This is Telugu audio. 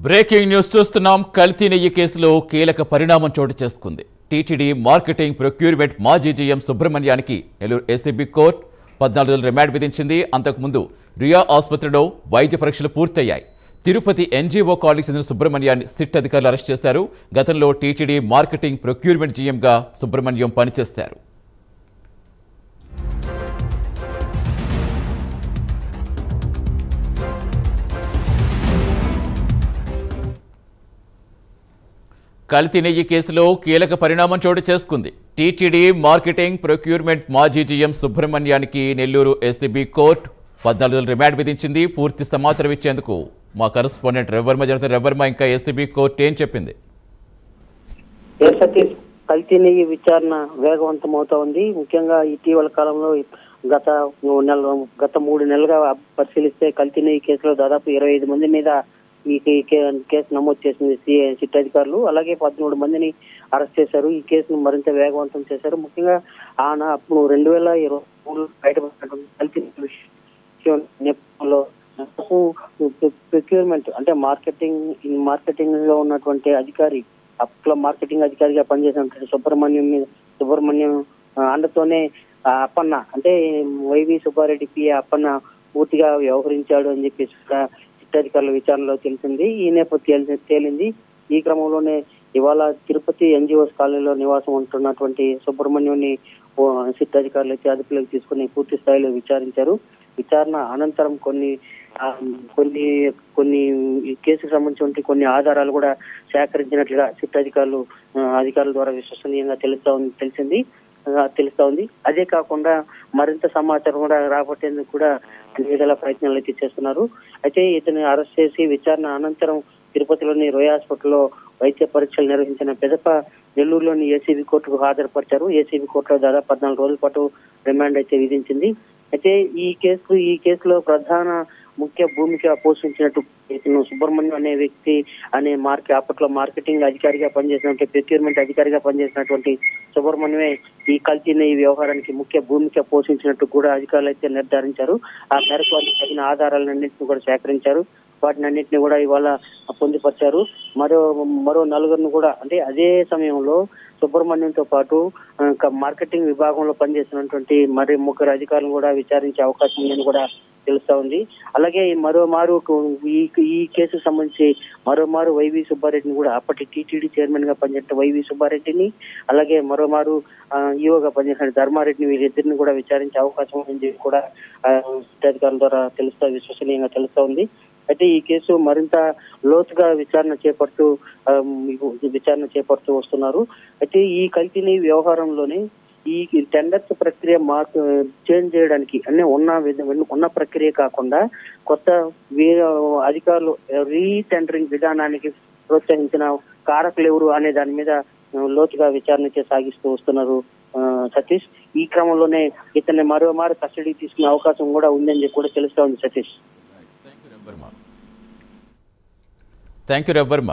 బ్రేకింగ్ న్యూస్ చూస్తున్నాం. కల్తీ నెయ్యి కేసులో కీలక పరిణామం చోటు చేసుకుంది. టీటీడీ మార్కెటింగ్ ప్రొక్యూర్మెంట్ మాజీ జీఎం సుబ్రహ్మణ్యానికి నెల్లూరు ఏసీబీ కోర్టు 14 రోజుల రిమాండ్ విధించింది. అంతకుముందు రియా ఆసుపత్రిలో వైద్య పరీక్షలు పూర్తయ్యాయి. తిరుపతి ఎన్జీఓ కాలనీకి చెందిన సుబ్రహ్మణ్యాన్ని సిట్ అధికారులు అరెస్ట్ చేశారు. గతంలో టీటీడీ మార్కెటింగ్ ప్రొక్యూర్మెంట్ జీఎంగా సుబ్రహ్మణ్యం పనిచేశారు. కల్తీ నెయ్యి కేసులో కీలక పరిణామం చోటు చేసుకుంది. టీటీడీ మార్కెటింగ్ ప్రొక్యూర్మెంట్ మాజీ జీఎం సుబ్రహ్మణ్యానికి నెల్లూరు ఏసీబీ కోర్టు 14 రోజుల రిమాండ్ విధించింది. పూర్తి సమాచారం ఇచ్చేందుకు మా కరెస్పాండెంట్ రవివర్మ జరుగుతుంది. రవివర్మ, ఇంకా ఏసీబీ కోర్టు ఏం చెప్పింది? కల్తీ నెయ్యి విచారణ వేగవంతమవుతా ఉంది. ముఖ్యంగా ఇటీవల కాలంలో గత 3 నెలలుగా పరిశీలిస్తే కల్తీ నెయ్యి కేసులో దాదాపు 25 మంది మీద ఈ కేసు నమోదు చేసింది సిట్ అధికారులు. అలాగే 13 మందిని అరెస్ట్ చేశారు. ఈ కేసును మరింత వేగవంతం చేశారు. ముఖ్యంగా అప్పుడు 2023 బయటపడినటువంటి కల్తీ విషయం నేపథ్యంలో ప్రొక్యూర్మెంట్ అంటే మార్కెటింగ్ లో ఉన్నటువంటి అధికారి, అప్పట్లో మార్కెటింగ్ అధికారిగా పనిచేసినటువంటి సుబ్రహ్మణ్యం అండతోనే అప్పన్న అంటే వైవి సుబ్బారెడ్డి పిఏ అప్పన్న పూర్తిగా వ్యవహరించాడు అని చెప్పేసి అధికారుల విచారణలో తెలిసింది. ఈ నేపథ్యం తేలింది. ఈ క్రమంలోనే ఇవాళ తిరుపతి ఎన్జిఓస్ కాలనీలో నివాసం ఉంటున్నటువంటి సుబ్రహ్మణ్యాన్ని సిట్ అధికారులు అయితే అదుపులోకి తీసుకుని పూర్తి స్థాయిలో విచారించారు. విచారణ అనంతరం కొన్ని కేసుకు సంబంధించిన కొన్ని ఆధారాలు కూడా సేకరించినట్లుగా సిట్ అధికారుల ద్వారా విశ్వసనీయంగా తెలుస్తా ఉంది. అదే కాకుండా మరింత సమాచారం కూడా రాబట్టేందుకు కూడా వివిధ ప్రయత్నాలు అయితే చేస్తున్నారు. అయితే ఇతన్ని అరెస్ట్ చేసి విచారణ అనంతరం తిరుపతిలోని రోయా హాస్పిటల్లో వైద్య పరీక్షలు నిర్వహించిన పిదప నెల్లూరులోని ఏసీబీ కోర్టుకు హాజరుపరిచారు. ఏసీబీ కోర్టులో దాదాపు 14 రోజుల పాటు రిమాండ్ అయితే విధించింది. అయితే ఈ కేసులో ప్రధాన ముఖ్య భూమిక పోషించినట్టు ఇతను సుబ్రహ్మణ్యం అనే వ్యక్తి అప్పట్లో మార్కెటింగ్ అధికారిగా పనిచేసినటువంటి ప్రొక్యూర్మెంట్ అధికారిగా పనిచేసినటువంటి సుబ్రహ్మణ్యమే ఈ కల్తీ నెయ్యి వ్యవహారానికి ముఖ్య భూమిక పోషించినట్టు కూడా అధికారులు అయితే నిర్ధారించారు. ఆ మేరకు వారికి తగిన ఆధారాలన్నింటినీ కూడా సేకరించారు. వాటిని అన్నింటినీ కూడా ఇవాళ పొందుపరిచారు. మరో 4గురిని కూడా అంటే అదే సమయంలో సుబ్రహ్మణ్యంతో పాటు మార్కెటింగ్ విభాగంలో పనిచేసినటువంటి మరి 3 అధికారులను కూడా విచారించే అవకాశం ఉందని కూడా తెలుస్తా ఉంది. అలాగే మరోమారు ఈ కేసుకు సంబంధించి మరోమారు వైవి సుబ్బారెడ్డిని కూడా అప్పటి టీటీడీ చైర్మన్ గా పనిచేసిన వైవి సుబ్బారెడ్డిని, అలాగే మరోమారు ఈఓగా పనిచేసిన ధర్మారెడ్డిని, వీరిద్దరిని కూడా విచారించే అవకాశం ఉందని కూడా అధికారుల ద్వారా విశ్వసనీయంగా తెలుస్తా ఉంది. అయితే ఈ కేసు మరింత లోతుగా విచారణ చేపడుతూ వస్తున్నారు. అయితే ఈ కల్తీ నెయ్యి వ్యవహారంలోనే ఈ టెండర్స్ ప్రక్రియ చేంజ్ చేయడానికి అంటే ఉన్న ప్రక్రియ కాకుండా కొత్త అధికారులు రీటెండరింగ్ విధానానికి ప్రోత్సహించిన కారకులు ఎవరు అనే దాని మీద లోతుగా విచారణ సాగిస్తూ వస్తున్నారు సతీష్. ఈ క్రమంలోనే ఇతన్ని మరోమారు కస్టడీ తీసుకునే అవకాశం కూడా ఉందని కూడా తెలుస్తా ఉంది సతీష్. Thank you Ravi Varma.